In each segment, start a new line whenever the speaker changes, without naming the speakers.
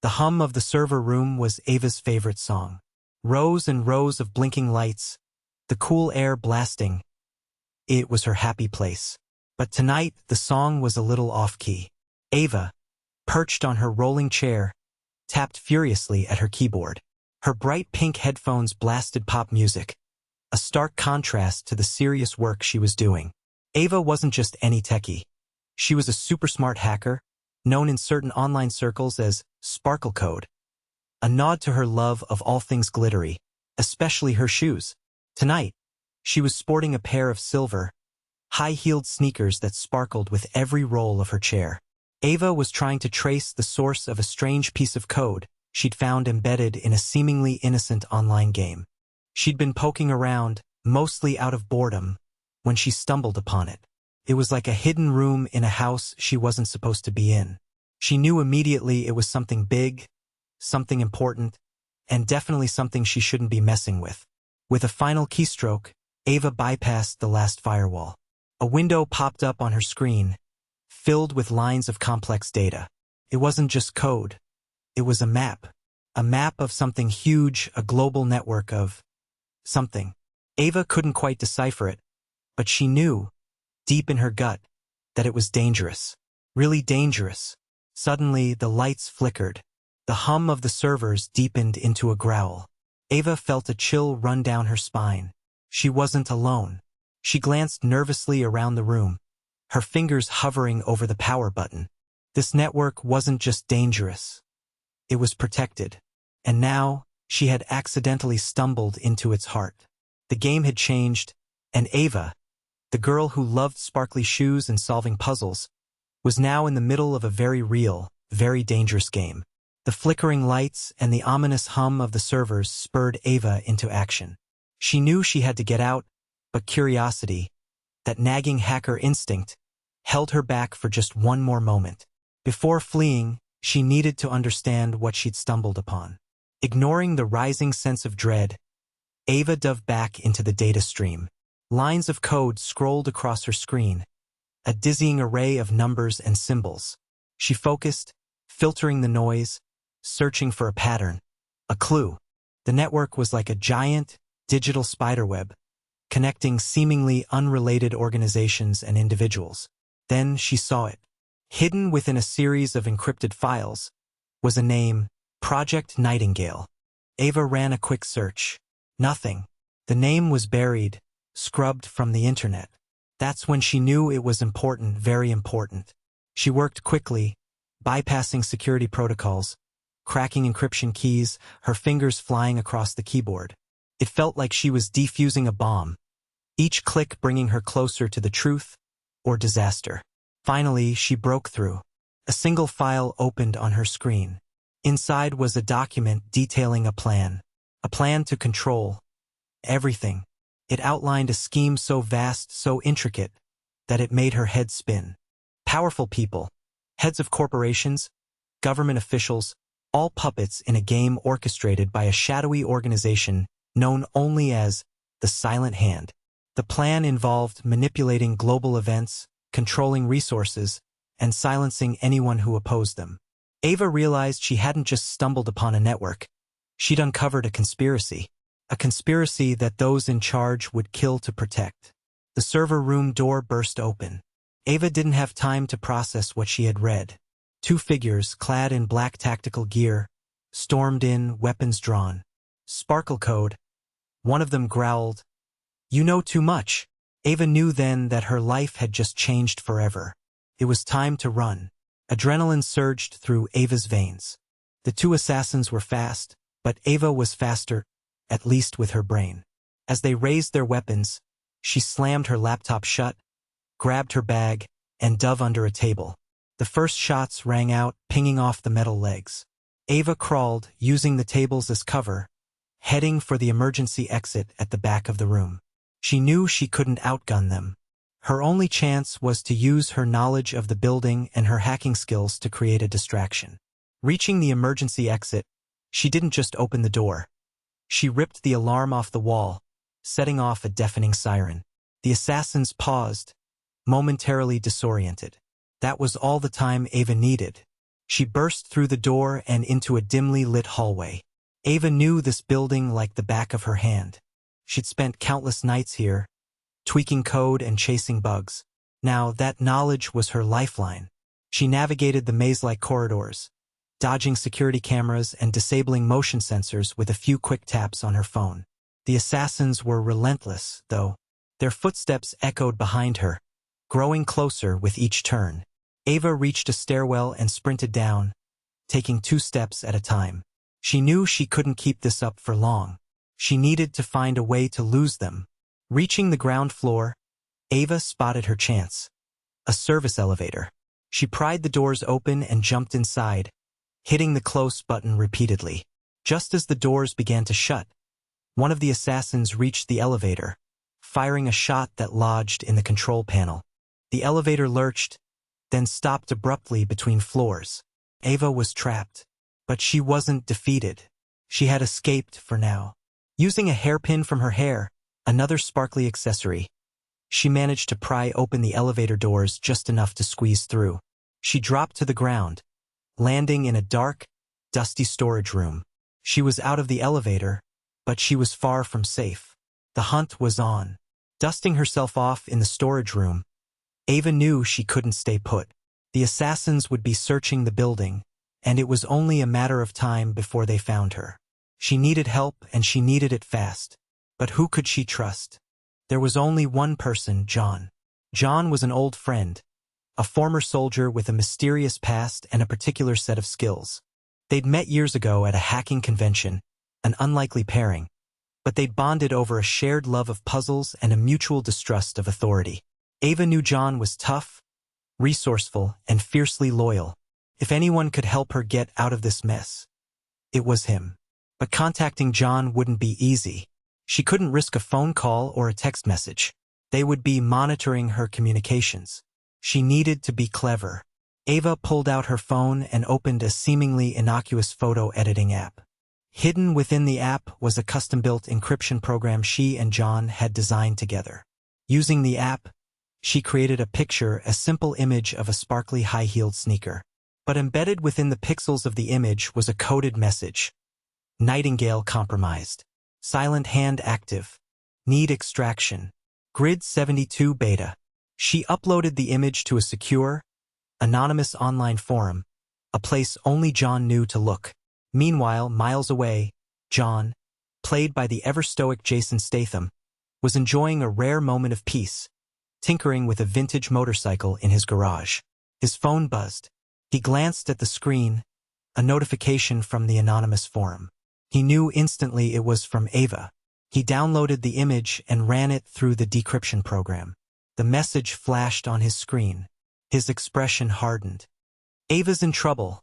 The hum of the server room was Ava's favorite song. Rows and rows of blinking lights, the cool air blasting. It was her happy place. But tonight, the song was a little off-key. Ava, perched on her rolling chair, tapped furiously at her keyboard. Her bright pink headphones blasted pop music, a stark contrast to the serious work she was doing. Ava wasn't just any techie. She was a super smart hacker, known in certain online circles as Sparkle Code, a nod to her love of all things glittery, especially her shoes. Tonight, she was sporting a pair of silver, high-heeled sneakers that sparkled with every roll of her chair. Ava was trying to trace the source of a strange piece of code she'd found embedded in a seemingly innocent online game. She'd been poking around, mostly out of boredom, when she stumbled upon it. It was like a hidden room in a house she wasn't supposed to be in. She knew immediately it was something big, something important, and definitely something she shouldn't be messing with. With a final keystroke, Ava bypassed the last firewall. A window popped up on her screen, filled with lines of complex data. It wasn't just code. It was a map of something huge, a global network of something. Ava couldn't quite decipher it, but she knew, deep in her gut, that it was dangerous. Really dangerous. Suddenly, the lights flickered. The hum of the servers deepened into a growl. Ava felt a chill run down her spine. She wasn't alone. She glanced nervously around the room, her fingers hovering over the power button. This network wasn't just dangerous. It was protected. And now, she had accidentally stumbled into its heart. The game had changed, and Ava, the girl who loved sparkly shoes and solving puzzles, was now in the middle of a very real, very dangerous game. The flickering lights and the ominous hum of the servers spurred Ava into action. She knew she had to get out, but curiosity, that nagging hacker instinct, held her back for just one more moment. Before fleeing, she needed to understand what she'd stumbled upon. Ignoring the rising sense of dread, Ava dove back into the data stream. Lines of code scrolled across her screen, a dizzying array of numbers and symbols. She focused, filtering the noise, searching for a pattern, a clue. The network was like a giant, digital spiderweb, connecting seemingly unrelated organizations and individuals. Then she saw it. Hidden within a series of encrypted files was a name, Project Nightingale. Ava ran a quick search. Nothing. The name was buried, scrubbed from the internet. That's when she knew it was important, very important. She worked quickly, bypassing security protocols, cracking encryption keys, her fingers flying across the keyboard. It felt like she was defusing a bomb, each click bringing her closer to the truth or disaster. Finally, she broke through. A single file opened on her screen. Inside was a document detailing a plan to control everything. It outlined a scheme so vast, so intricate, that it made her head spin. Powerful people, heads of corporations, government officials, all puppets in a game orchestrated by a shadowy organization known only as the Silent Hand. The plan involved manipulating global events, controlling resources, and silencing anyone who opposed them. Ava realized she hadn't just stumbled upon a network. She'd uncovered a conspiracy that those in charge would kill to protect. The server room door burst open. Ava didn't have time to process what she had read. Two figures, clad in black tactical gear, stormed in, weapons drawn. Sparkle Code. One of them growled, "You know too much." Ava knew then that her life had just changed forever. It was time to run. Adrenaline surged through Ava's veins. The two assassins were fast, but Ava was faster, at least with her brain. As they raised their weapons, she slammed her laptop shut, grabbed her bag, and dove under a table. The first shots rang out, pinging off the metal legs. Ava crawled, using the tables as cover, heading for the emergency exit at the back of the room. She knew she couldn't outgun them. Her only chance was to use her knowledge of the building and her hacking skills to create a distraction. Reaching the emergency exit, she didn't just open the door. She ripped the alarm off the wall, setting off a deafening siren. The assassins paused, momentarily disoriented. That was all the time Ava needed. She burst through the door and into a dimly lit hallway. Ava knew this building like the back of her hand. She'd spent countless nights here, tweaking code and chasing bugs. Now, that knowledge was her lifeline. She navigated the maze-like corridors, dodging security cameras and disabling motion sensors with a few quick taps on her phone. The assassins were relentless, though. Their footsteps echoed behind her, growing closer with each turn. Ava reached a stairwell and sprinted down, taking 2 steps at a time. She knew she couldn't keep this up for long. She needed to find a way to lose them. Reaching the ground floor, Ava spotted her chance. A service elevator. She pried the doors open and jumped inside, hitting the close button repeatedly. Just as the doors began to shut, one of the assassins reached the elevator, firing a shot that lodged in the control panel. The elevator lurched, then stopped abruptly between floors. Ava was trapped, but she wasn't defeated. She had escaped for now. Using a hairpin from her hair, another sparkly accessory, she managed to pry open the elevator doors just enough to squeeze through. She dropped to the ground, landing in a dark, dusty storage room. She was out of the elevator, but she was far from safe. The hunt was on. Dusting herself off in the storage room, Ava knew she couldn't stay put. The assassins would be searching the building, and it was only a matter of time before they found her. She needed help, and she needed it fast. But who could she trust? There was only one person, John. John was an old friend, a former soldier with a mysterious past and a particular set of skills. They'd met years ago at a hacking convention, an unlikely pairing, but they'd bonded over a shared love of puzzles and a mutual distrust of authority. Ava knew John was tough, resourceful, and fiercely loyal. If anyone could help her get out of this mess, it was him. But contacting John wouldn't be easy. She couldn't risk a phone call or a text message. They would be monitoring her communications. She needed to be clever. Ava pulled out her phone and opened a seemingly innocuous photo editing app. Hidden within the app was a custom-built encryption program she and John had designed together. Using the app, she created a picture, a simple image of a sparkly high-heeled sneaker. But embedded within the pixels of the image was a coded message. Nightingale compromised. Silent hand active. Need extraction. Grid 72 beta. She uploaded the image to a secure, anonymous online forum, a place only John knew to look. Meanwhile, miles away, John, played by the ever-stoic Jason Statham, was enjoying a rare moment of peace, tinkering with a vintage motorcycle in his garage. His phone buzzed. He glanced at the screen, a notification from the anonymous forum. He knew instantly it was from Ava. He downloaded the image and ran it through the decryption program. The message flashed on his screen. His expression hardened. "Ava's in trouble,"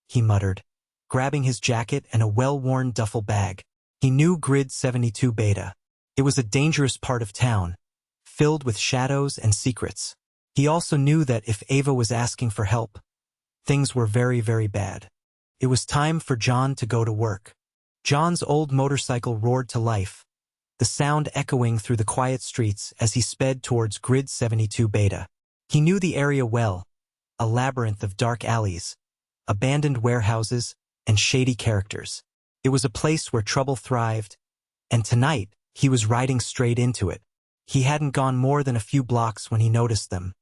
he muttered, grabbing his jacket and a well-worn duffel bag. He knew Grid 72 beta. It was a dangerous part of town, filled with shadows and secrets. He also knew that if Ava was asking for help, things were very, very bad. It was time for John to go to work. John's old motorcycle roared to life, the sound echoing through the quiet streets as he sped towards Grid 72 beta. He knew the area well, a labyrinth of dark alleys, abandoned warehouses, and shady characters. It was a place where trouble thrived, and tonight he was riding straight into it. He hadn't gone more than a few blocks when he noticed them.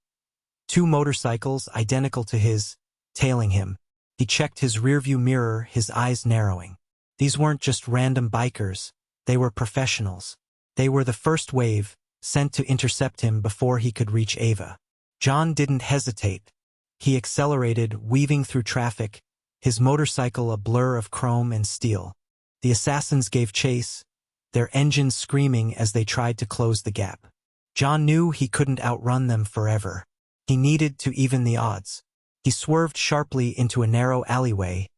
2 motorcycles identical to his, tailing him. He checked his rearview mirror, his eyes narrowing. These weren't just random bikers, they were professionals. They were the first wave, sent to intercept him before he could reach Ava. John didn't hesitate. He accelerated, weaving through traffic, his motorcycle a blur of chrome and steel. The assassins gave chase, their engines screaming as they tried to close the gap. John knew he couldn't outrun them forever. He needed to even the odds. He swerved sharply into a narrow alleyway,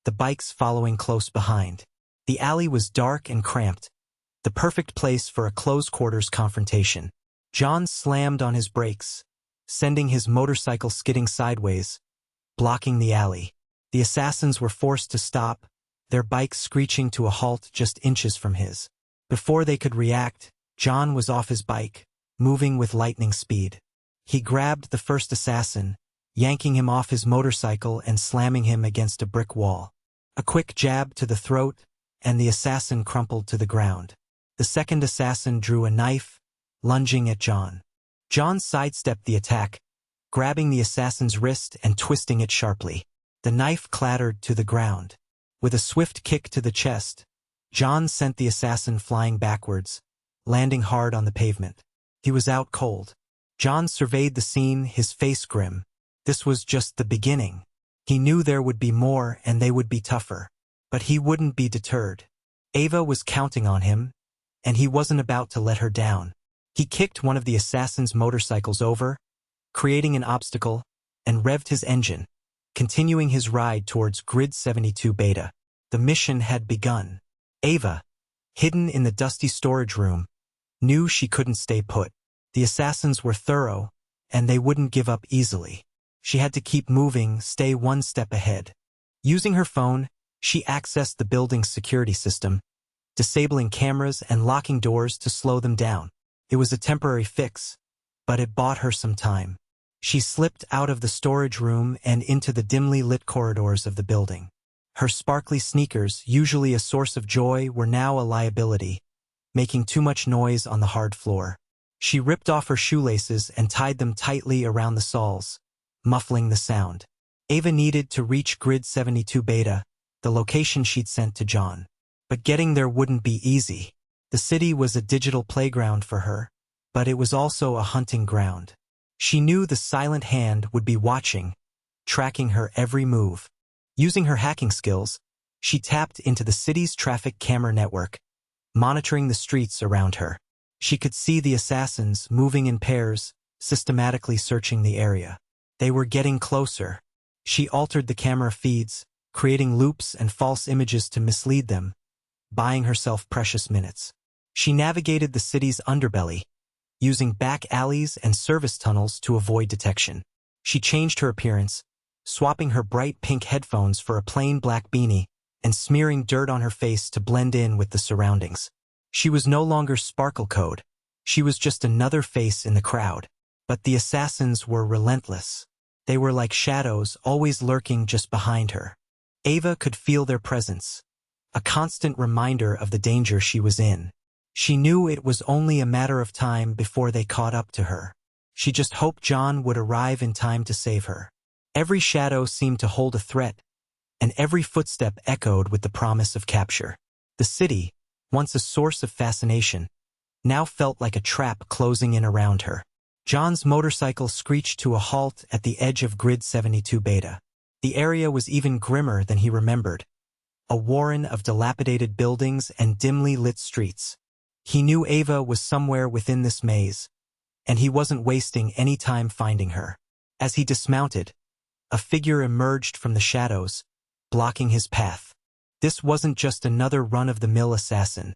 the bikes following close behind. The alley was dark and cramped, the perfect place for a close-quarters confrontation. John slammed on his brakes, sending his motorcycle skidding sideways, blocking the alley. The assassins were forced to stop, their bikes screeching to a halt just inches from his. Before they could react, John was off his bike, moving with lightning speed. He grabbed the first assassin, yanking him off his motorcycle and slamming him against a brick wall. A quick jab to the throat, and the assassin crumpled to the ground. The second assassin drew a knife, lunging at John. John sidestepped the attack, grabbing the assassin's wrist and twisting it sharply. The knife clattered to the ground. With a swift kick to the chest, John sent the assassin flying backwards, landing hard on the pavement. He was out cold. John surveyed the scene, his face grim. This was just the beginning. He knew there would be more and they would be tougher. But he wouldn't be deterred. Ava was counting on him, and he wasn't about to let her down. He kicked one of the assassin's motorcycles over, creating an obstacle, and revved his engine, continuing his ride towards Grid 72 Beta. The mission had begun. Ava, hidden in the dusty storage room, knew she couldn't stay put. The assassins were thorough, and they wouldn't give up easily. She had to keep moving, stay one step ahead. Using her phone, she accessed the building's security system, disabling cameras and locking doors to slow them down. It was a temporary fix, but it bought her some time. She slipped out of the storage room and into the dimly lit corridors of the building. Her sparkly sneakers, usually a source of joy, were now a liability, making too much noise on the hard floor. She ripped off her shoelaces and tied them tightly around the soles, muffling the sound. Ava needed to reach Grid 72 Beta, the location she'd sent to John. But getting there wouldn't be easy. The city was a digital playground for her, but it was also a hunting ground. She knew the silent hand would be watching, tracking her every move. Using her hacking skills, she tapped into the city's traffic camera network, monitoring the streets around her. She could see the assassins moving in pairs, systematically searching the area. They were getting closer. She altered the camera feeds, creating loops and false images to mislead them, buying herself precious minutes. She navigated the city's underbelly, using back alleys and service tunnels to avoid detection. She changed her appearance, swapping her bright pink headphones for a plain black beanie and smearing dirt on her face to blend in with the surroundings. She was no longer Sparkle Code. She was just another face in the crowd. But the assassins were relentless. They were like shadows, always lurking just behind her. Ava could feel their presence, a constant reminder of the danger she was in. She knew it was only a matter of time before they caught up to her. She just hoped John would arrive in time to save her. Every shadow seemed to hold a threat, and every footstep echoed with the promise of capture. The city, once a source of fascination, now felt like a trap closing in around her. John's motorcycle screeched to a halt at the edge of Grid 72 Beta. The area was even grimmer than he remembered, a warren of dilapidated buildings and dimly lit streets. He knew Ava was somewhere within this maze, and he wasn't wasting any time finding her. As he dismounted, a figure emerged from the shadows, blocking his path. This wasn't just another run-of-the-mill assassin.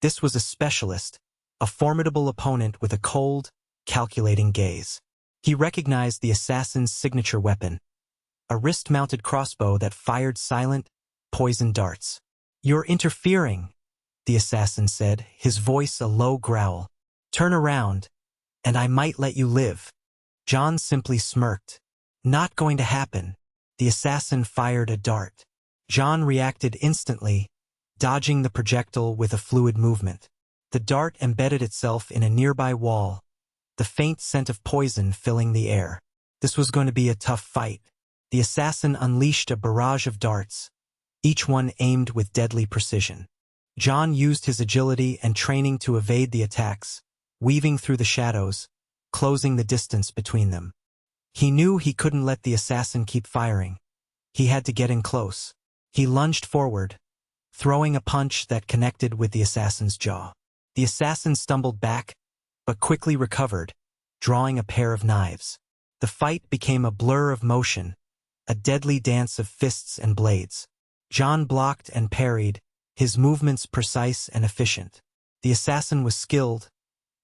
This was a specialist, a formidable opponent with a cold, calculating gaze. He recognized the assassin's signature weapon, a wrist-mounted crossbow that fired silent, poisoned darts. "You're interfering," the assassin said, his voice a low growl. "Turn around, and I might let you live." John simply smirked. "Not going to happen." The assassin fired a dart. John reacted instantly, dodging the projectile with a fluid movement. The dart embedded itself in a nearby wall, the faint scent of poison filling the air. This was going to be a tough fight. The assassin unleashed a barrage of darts, each one aimed with deadly precision. John used his agility and training to evade the attacks, weaving through the shadows, closing the distance between them. He knew he couldn't let the assassin keep firing. He had to get in close. He lunged forward, throwing a punch that connected with the assassin's jaw. The assassin stumbled back, but quickly recovered, drawing a pair of knives. The fight became a blur of motion, a deadly dance of fists and blades. John blocked and parried, his movements precise and efficient. The assassin was skilled,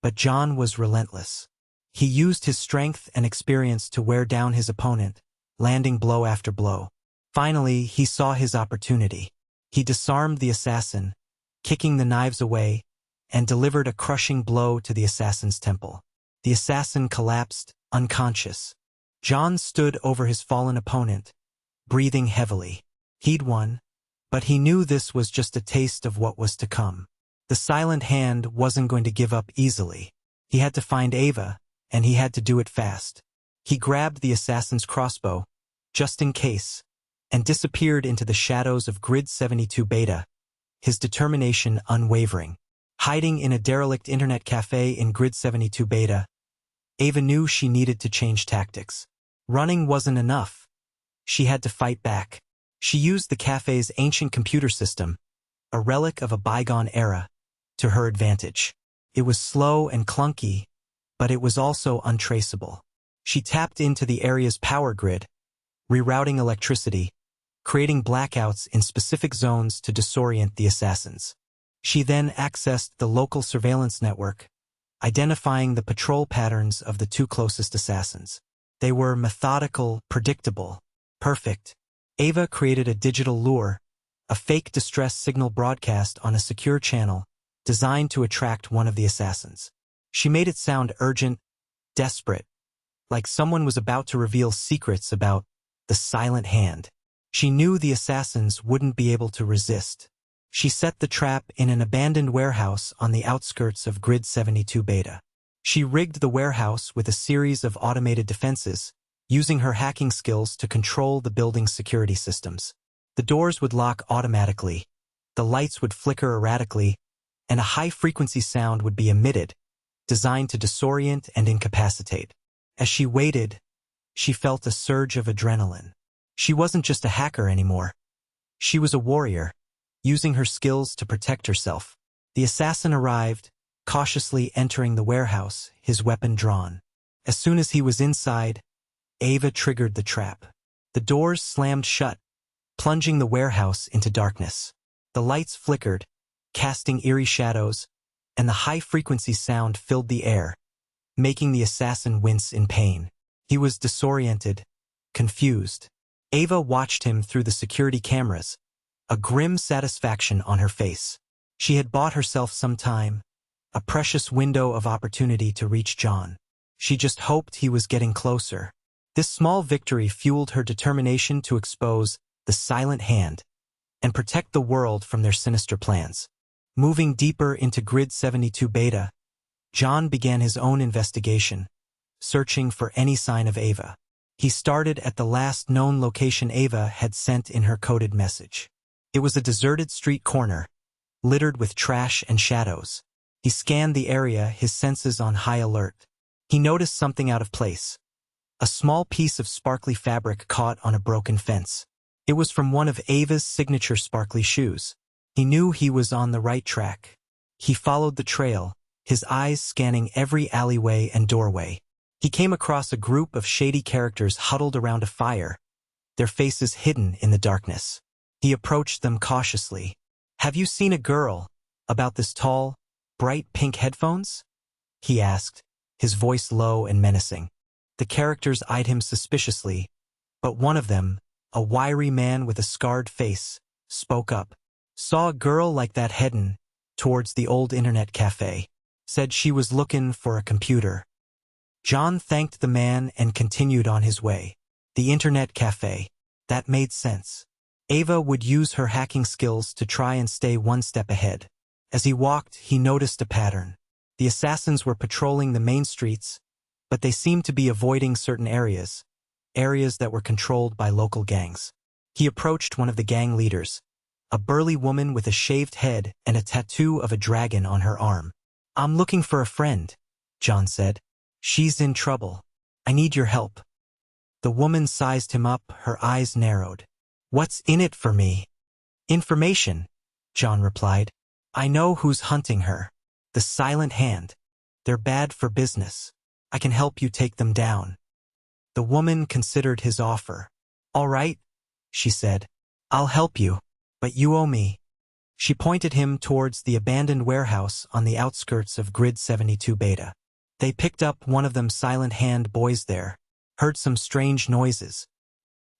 but John was relentless. He used his strength and experience to wear down his opponent, landing blow after blow. Finally, he saw his opportunity. He disarmed the assassin, kicking the knives away, and delivered a crushing blow to the assassin's temple. The assassin collapsed, unconscious. John stood over his fallen opponent, breathing heavily. He'd won, but he knew this was just a taste of what was to come. The silent hand wasn't going to give up easily. He had to find Ava, and he had to do it fast. He grabbed the assassin's crossbow, just in case, and disappeared into the shadows of Grid 72 Beta, his determination unwavering. Hiding in a derelict internet cafe in Grid 72 Beta, Ava knew she needed to change tactics. Running wasn't enough. She had to fight back. She used the cafe's ancient computer system, a relic of a bygone era, to her advantage. It was slow and clunky, but it was also untraceable. She tapped into the area's power grid, rerouting electricity, creating blackouts in specific zones to disorient the assassins. She then accessed the local surveillance network, identifying the patrol patterns of the two closest assassins. They were methodical, predictable, perfect. Ava created a digital lure, a fake distress signal broadcast on a secure channel, designed to attract one of the assassins. She made it sound urgent, desperate, like someone was about to reveal secrets about the silent hand. She knew the assassins wouldn't be able to resist. She set the trap in an abandoned warehouse on the outskirts of Grid 72 Beta. She rigged the warehouse with a series of automated defenses, using her hacking skills to control the building's security systems. The doors would lock automatically, the lights would flicker erratically, and a high-frequency sound would be emitted, designed to disorient and incapacitate. As she waited, she felt a surge of adrenaline. She wasn't just a hacker anymore. She was a warrior, using her skills to protect herself. The assassin arrived, cautiously entering the warehouse, his weapon drawn. As soon as he was inside, Ava triggered the trap. The doors slammed shut, plunging the warehouse into darkness. The lights flickered, casting eerie shadows, and the high-frequency sound filled the air, making the assassin wince in pain. He was disoriented, confused. Ava watched him through the security cameras, a grim satisfaction on her face. She had bought herself some time, a precious window of opportunity to reach John. She just hoped he was getting closer. This small victory fueled her determination to expose the silent hand and protect the world from their sinister plans. Moving deeper into Grid 72 Beta, John began his own investigation, searching for any sign of Ava. He started at the last known location Ava had sent in her coded message. It was a deserted street corner, littered with trash and shadows. He scanned the area, his senses on high alert. He noticed something out of place. A small piece of sparkly fabric caught on a broken fence. It was from one of Ava's signature sparkly shoes. He knew he was on the right track. He followed the trail, his eyes scanning every alleyway and doorway. He came across a group of shady characters huddled around a fire, their faces hidden in the darkness. He approached them cautiously. "Have you seen a girl about this tall, bright pink headphones?" he asked, his voice low and menacing. The characters eyed him suspiciously, but one of them, a wiry man with a scarred face, spoke up. "Saw a girl like that headin' towards the old internet cafe. Said she was looking for a computer." John thanked the man and continued on his way. The internet cafe. That made sense. Ava would use her hacking skills to try and stay one step ahead. As he walked, he noticed a pattern. The assassins were patrolling the main streets, but they seemed to be avoiding certain areas that were controlled by local gangs. He approached one of the gang leaders, a burly woman with a shaved head and a tattoo of a dragon on her arm. "I'm looking for a friend," John said. "She's in trouble. I need your help." The woman sized him up, her eyes narrowed. "What's in it for me?" "Information," John replied. "I know who's hunting her. The Silent Hand. They're bad for business. I can help you take them down." The woman considered his offer. "All right," she said. "I'll help you, but you owe me." She pointed him towards the abandoned warehouse on the outskirts of Grid 72 Beta. They picked up one of them Silent Hand boys there, heard some strange noises.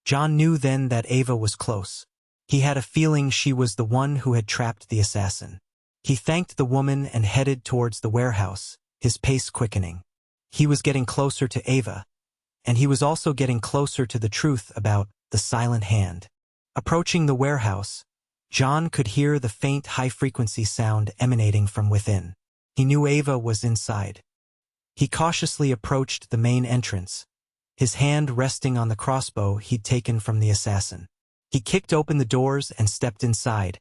John knew then that Ava was close. He had a feeling she was the one who had trapped the assassin. He thanked the woman and headed towards the warehouse, his pace quickening. He was getting closer to Ava, and he was also getting closer to the truth about the silent hand. Approaching the warehouse, John could hear the faint high-frequency sound emanating from within. He knew Ava was inside. He cautiously approached the main entrance, his hand resting on the crossbow he'd taken from the assassin. He kicked open the doors and stepped inside,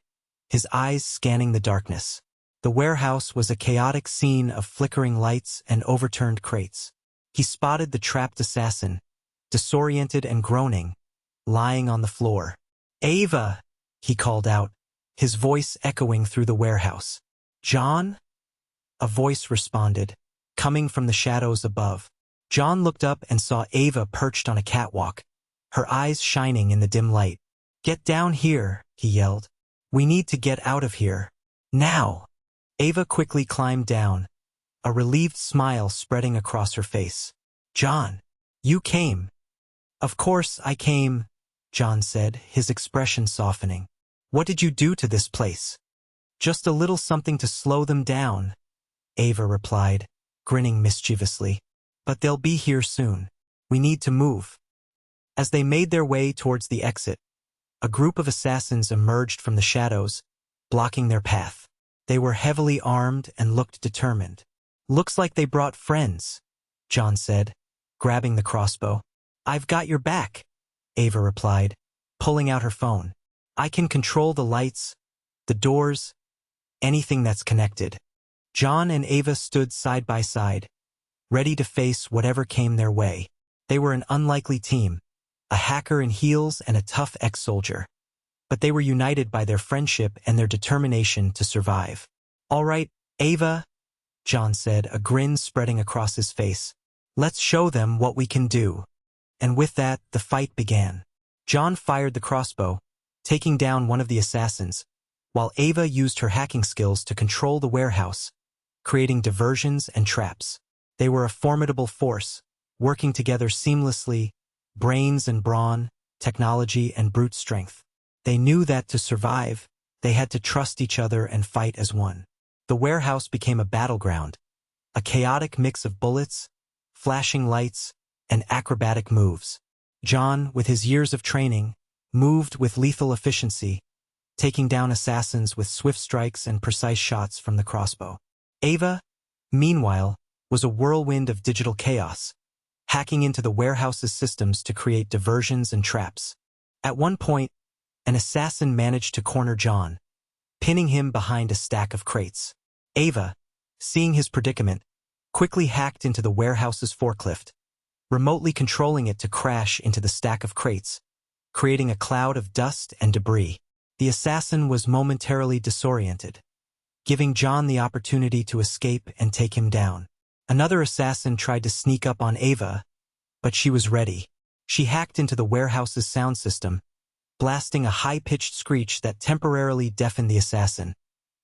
his eyes scanning the darkness. The warehouse was a chaotic scene of flickering lights and overturned crates. He spotted the trapped assassin, disoriented and groaning, lying on the floor. "Ava!" he called out, his voice echoing through the warehouse. "John?" A voice responded, coming from the shadows above. John looked up and saw Ava perched on a catwalk, her eyes shining in the dim light. "Get down here," he yelled. "We need to get out of here. Now!" Ava quickly climbed down, a relieved smile spreading across her face. "John, you came." "Of course I came," John said, his expression softening. "What did you do to this place?" "Just a little something to slow them down," Ava replied, grinning mischievously. "But they'll be here soon. We need to move." As they made their way towards the exit, a group of assassins emerged from the shadows, blocking their path. They were heavily armed and looked determined. "Looks like they brought friends," John said, grabbing the crossbow. "I've got your back," Ava replied, pulling out her phone. "I can control the lights, the doors, anything that's connected." John and Ava stood side by side, ready to face whatever came their way. They were an unlikely team, a hacker in heels and a tough ex-soldier. But they were united by their friendship and their determination to survive. "All right, Ava," John said, a grin spreading across his face. "Let's show them what we can do." And with that, the fight began. John fired the crossbow, taking down one of the assassins, while Ava used her hacking skills to control the warehouse, creating diversions and traps. They were a formidable force, working together seamlessly, brains and brawn, technology and brute strength. They knew that to survive, they had to trust each other and fight as one. The warehouse became a battleground, a chaotic mix of bullets, flashing lights, and acrobatic moves. John, with his years of training, moved with lethal efficiency, taking down assassins with swift strikes and precise shots from the crossbow. Ava, meanwhile, was a whirlwind of digital chaos, hacking into the warehouse's systems to create diversions and traps. At one point, an assassin managed to corner John, pinning him behind a stack of crates. Ava, seeing his predicament, quickly hacked into the warehouse's forklift, remotely controlling it to crash into the stack of crates, creating a cloud of dust and debris. The assassin was momentarily disoriented, giving John the opportunity to escape and take him down. Another assassin tried to sneak up on Ava, but she was ready. She hacked into the warehouse's sound system, blasting a high-pitched screech that temporarily deafened the assassin,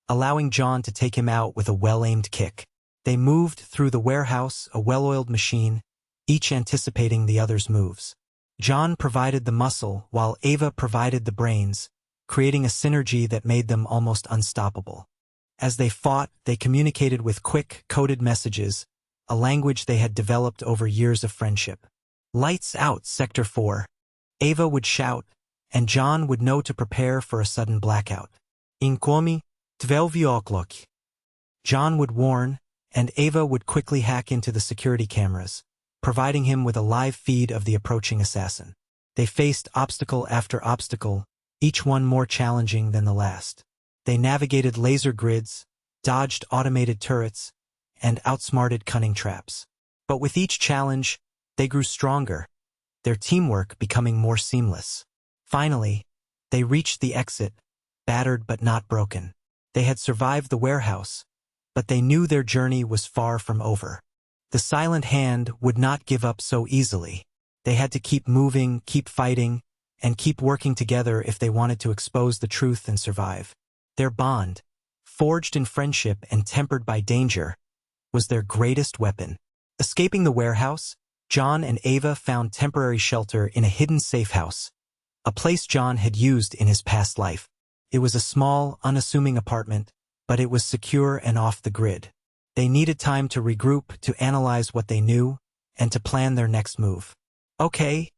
allowing John to take him out with a well-aimed kick. They moved through the warehouse, a well-oiled machine, each anticipating the other's moves. John provided the muscle, while Ava provided the brains, creating a synergy that made them almost unstoppable. As they fought, they communicated with quick, coded messages, a language they had developed over years of friendship. "Lights out, Sector 4. Ava would shout, and John would know to prepare for a sudden blackout. "Incoming, 12 o'clock. John would warn, and Ava would quickly hack into the security cameras, providing him with a live feed of the approaching assassin. They faced obstacle after obstacle, each one more challenging than the last. They navigated laser grids, dodged automated turrets, and outsmarted cunning traps. But with each challenge, they grew stronger, their teamwork becoming more seamless. Finally, they reached the exit, battered but not broken. They had survived the warehouse, but they knew their journey was far from over. The silent hand would not give up so easily. They had to keep moving, keep fighting, and keep working together if they wanted to expose the truth and survive. Their bond, forged in friendship and tempered by danger, was their greatest weapon. Escaping the warehouse, John and Ava found temporary shelter in a hidden safe house, a place John had used in his past life. It was a small, unassuming apartment, but it was secure and off the grid. They needed time to regroup, to analyze what they knew, and to plan their next move. Okay,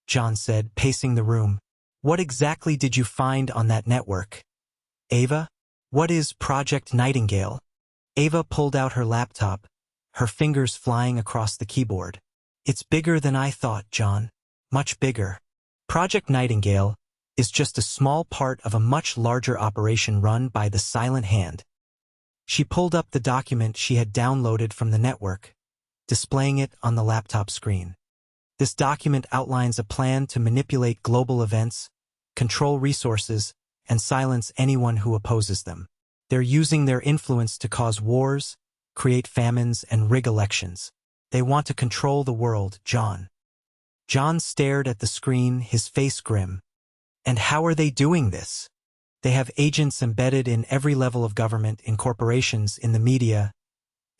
John said, pacing the room. What exactly did you find on that network? Ava? What is Project Nightingale? Ava pulled out her laptop, her fingers flying across the keyboard. It's bigger than I thought, John. Much bigger. Project Nightingale is just a small part of a much larger operation run by the Silent Hand. She pulled up the document she had downloaded from the network, displaying it on the laptop screen. This document outlines a plan to manipulate global events, control resources, and silence anyone who opposes them. They're using their influence to cause wars, create famines, and rig elections. They want to control the world, John. John stared at the screen, his face grim. And how are they doing this? They have agents embedded in every level of government, in corporations, in the media,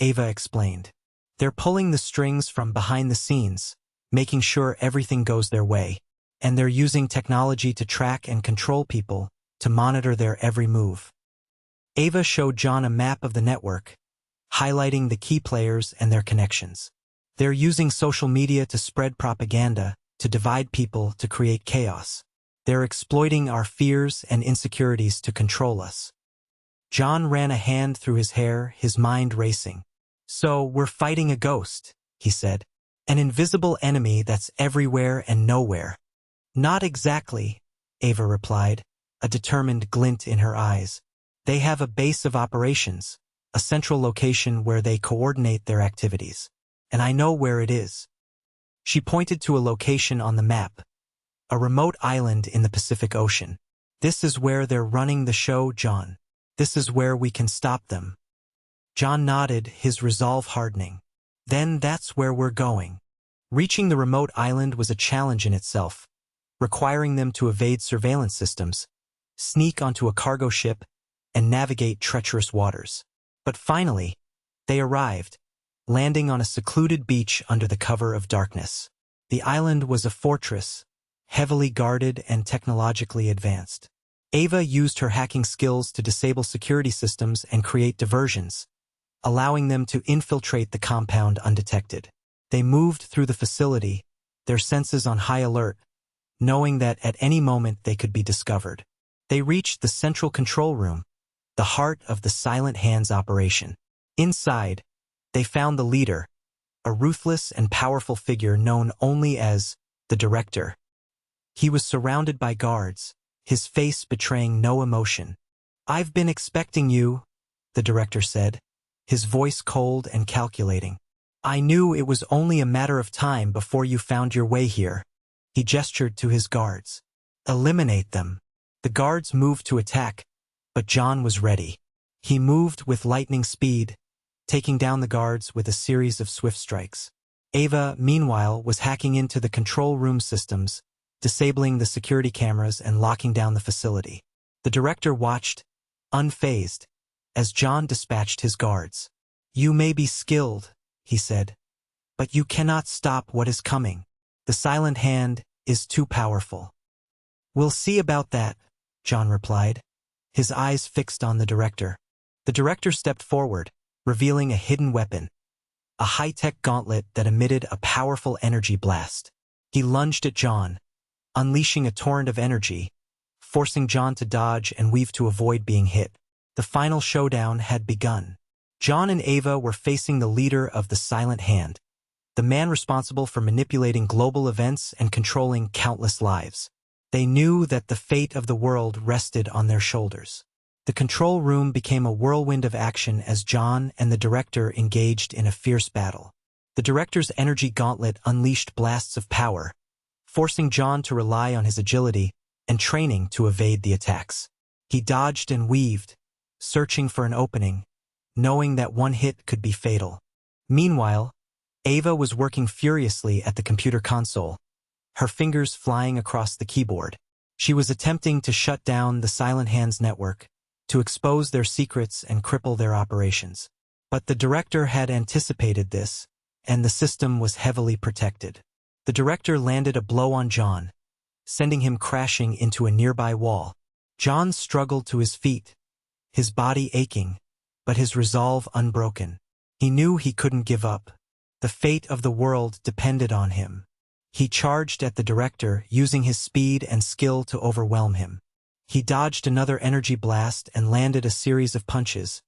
Ava explained. They're pulling the strings from behind the scenes, making sure everything goes their way. And they're using technology to track and control people, to monitor their every move. Ava showed John a map of the network, highlighting the key players and their connections. They're using social media to spread propaganda, to divide people, to create chaos. They're exploiting our fears and insecurities to control us. John ran a hand through his hair, his mind racing. So, we're fighting a ghost, he said. An invisible enemy that's everywhere and nowhere. Not exactly, Ava replied, a determined glint in her eyes. They have a base of operations, a central location where they coordinate their activities. And I know where it is. She pointed to a location on the map, a remote island in the Pacific Ocean. This is where they're running the show, John. This is where we can stop them. John nodded, his resolve hardening. Then that's where we're going. Reaching the remote island was a challenge in itself, requiring them to evade surveillance systems, sneak onto a cargo ship, and navigate treacherous waters. But finally, they arrived, landing on a secluded beach under the cover of darkness. The island was a fortress, heavily guarded and technologically advanced. Ava used her hacking skills to disable security systems and create diversions, allowing them to infiltrate the compound undetected. They moved through the facility, their senses on high alert, knowing that at any moment they could be discovered. They reached the central control room, the heart of the Silent Hand's operation. Inside, they found the leader, a ruthless and powerful figure known only as the Director. He was surrounded by guards, his face betraying no emotion. "I've been expecting you," the Director said, his voice cold and calculating. "I knew it was only a matter of time before you found your way here." He gestured to his guards. "Eliminate them." The guards moved to attack, but John was ready. He moved with lightning speed, taking down the guards with a series of swift strikes. Ava, meanwhile, was hacking into the control room systems, disabling the security cameras and locking down the facility. The Director watched, unfazed, as John dispatched his guards. "You may be skilled," he said, "but you cannot stop what is coming. The Silent Hand is too powerful." "We'll see about that," John replied, his eyes fixed on the Director. The Director stepped forward, revealing a hidden weapon, a high-tech gauntlet that emitted a powerful energy blast. He lunged at John, unleashing a torrent of energy, forcing John to dodge and weave to avoid being hit. The final showdown had begun. John and Ava were facing the leader of the Silent Hand, the man responsible for manipulating global events and controlling countless lives. They knew that the fate of the world rested on their shoulders. The control room became a whirlwind of action as John and the Director engaged in a fierce battle. The Director's energy gauntlet unleashed blasts of power, forcing John to rely on his agility and training to evade the attacks. He dodged and weaved, searching for an opening, knowing that one hit could be fatal. Meanwhile, Ava was working furiously at the computer console, her fingers flying across the keyboard. She was attempting to shut down the Silent Hand's network, to expose their secrets and cripple their operations. But the Director had anticipated this, and the system was heavily protected. The Director landed a blow on John, sending him crashing into a nearby wall. John struggled to his feet, his body aching, but his resolve unbroken. He knew he couldn't give up. The fate of the world depended on him. He charged at the director, using his speed and skill to overwhelm him. He dodged another energy blast and landed a series of punches,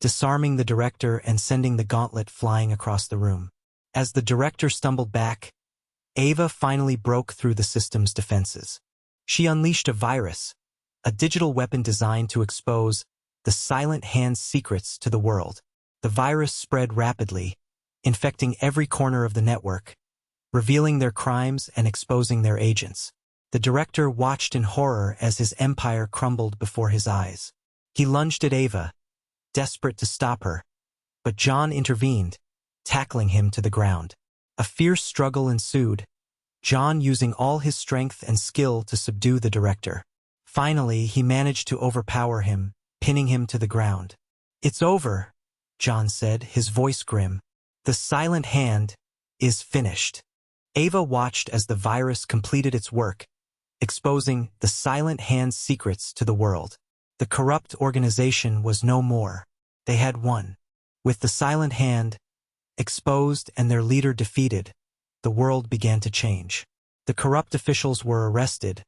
disarming the director and sending the gauntlet flying across the room. As the director stumbled back, Ava finally broke through the system's defenses. She unleashed a virus, a digital weapon designed to expose the Silent Hand's secrets to the world. The virus spread rapidly, infecting every corner of the network, revealing their crimes and exposing their agents. The director watched in horror as his empire crumbled before his eyes. He lunged at Ava, desperate to stop her, but John intervened, tackling him to the ground. A fierce struggle ensued, John using all his strength and skill to subdue the director. Finally, he managed to overpower him, pinning him to the ground. "It's over," John said, his voice grim. "The Silent Hand is finished." Ava watched as the virus completed its work, exposing the Silent Hand's secrets to the world. The corrupt organization was no more. They had won. With the Silent Hand exposed and their leader defeated, the world began to change. The corrupt officials were arrested,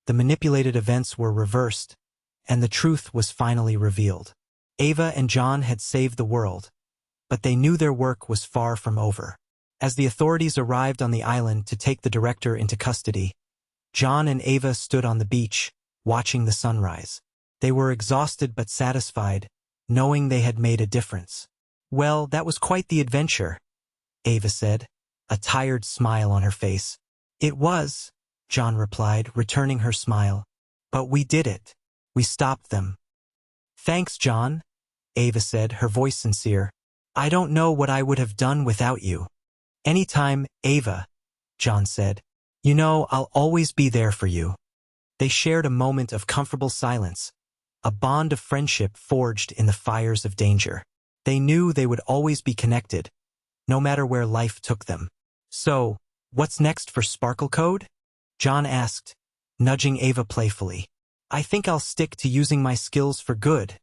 the manipulated events were reversed, and the truth was finally revealed. Ava and John had saved the world, but they knew their work was far from over. As the authorities arrived on the island to take the director into custody, John and Ava stood on the beach, watching the sunrise. They were exhausted but satisfied, knowing they had made a difference. "Well, that was quite the adventure," Ava said, a tired smile on her face. "It was," John replied, returning her smile. "But we did it. We stopped them." "Thanks, John," Ava said, her voice sincere. "I don't know what I would have done without you." "Anytime, Ava," John said. "You know, I'll always be there for you." They shared a moment of comfortable silence, a bond of friendship forged in the fires of danger. They knew they would always be connected, no matter where life took them. "So, what's next for Sparkle Code?" John asked, nudging Ava playfully. "I think I'll stick to using my skills for good,"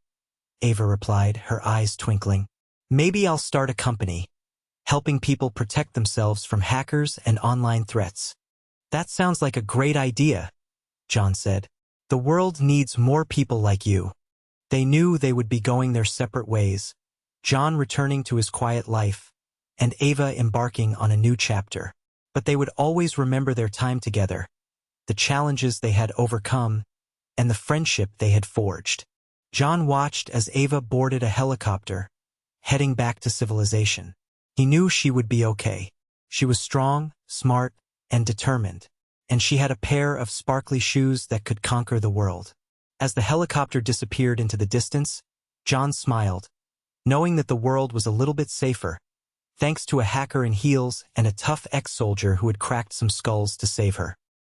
Ava replied, her eyes twinkling. "Maybe I'll start a company, helping people protect themselves from hackers and online threats." "That sounds like a great idea," John said. "The world needs more people like you." They knew they would be going their separate ways, John returning to his quiet life, and Ava embarking on a new chapter. But they would always remember their time together, the challenges they had overcome, and the friendship they had forged. John watched as Ava boarded a helicopter, heading back to civilization. He knew she would be okay. She was strong, smart, and determined, and she had a pair of sparkly shoes that could conquer the world. As the helicopter disappeared into the distance, John smiled, knowing that the world was a little bit safer, thanks to a hacker in heels and a tough ex-soldier who had cracked some skulls to save her.